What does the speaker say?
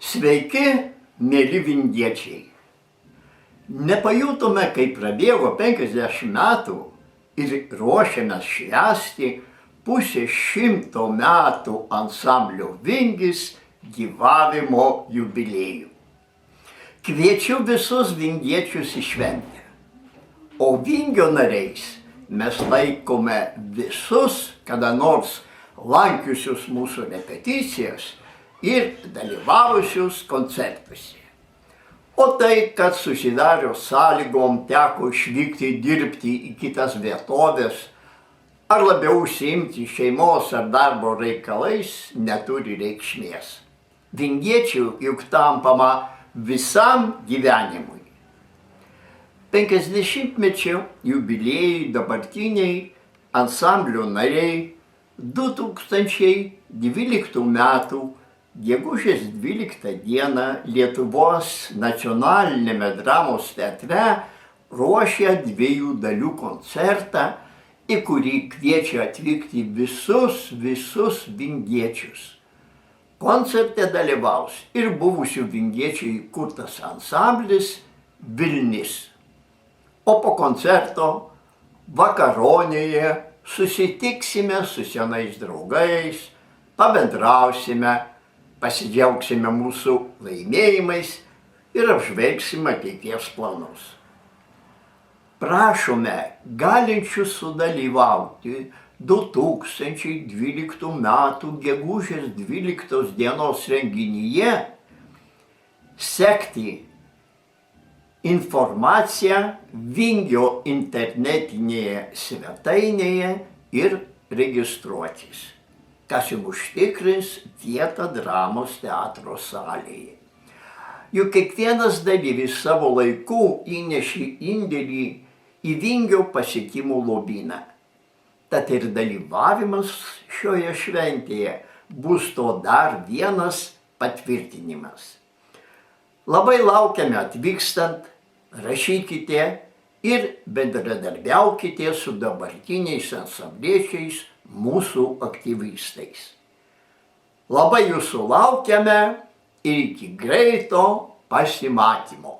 Sveiki, mėly vingiečiai. Nepajutome, kai prabėgo 50 metų ir ruošiamės švęsti 100 metų ansamblio Vingis gyvavimo jubiliejų. Kviečiu visus vingiečius į šventę. O Vingio nariais mes laikome visus, kada nors lankiusius mūsų repeticijas ir dalyvavusius koncertuose. O tai, kad susidarius sąlygom teko išvykti dirbti į kitas vietovės, ar labiau užsiimti šeimos ar darbo reikalais, neturi reikšmės. Vingiečių juk tampama visam gyvenimui. 50-mečio jubiliejai dabartiniai ansamblio nariai 2012 metų gegužės 12 dieną Lietuvos nacionalinėme dramos teatre ruošia 2 dalių koncertą, į kurį kviečia atvykti visus vingiečius. Koncerte dalyvaus ir buvusių vingiečių įkurtas ansamblis Vilnis. O po koncerto vakaronėje susitiksime su senais draugais, pabendrausime, pasidžiaugsime mūsų laimėjimais ir apžvelgsime ateities planus. Prašome galinčių sudalyvauti 2012 metų gegužės 12 dienos renginyje sekti informaciją Vingio internetinėje svetainėje ir registruotis, kas jums užtikrins vietą dramos teatro salėje. Juk kiekvienas dalyvis savo laiku įnešė indėlį į Vingio pasiekimų lobyną. Tad ir dalyvavimas šioje šventėje bus to dar vienas patvirtinimas. Labai laukiame atvykstant, rašykite ir bendradarbiaukite su dabartiniais ansambliečiais mūsų aktyvistais. Labai jūsų laukiame ir iki greito pasimatymo.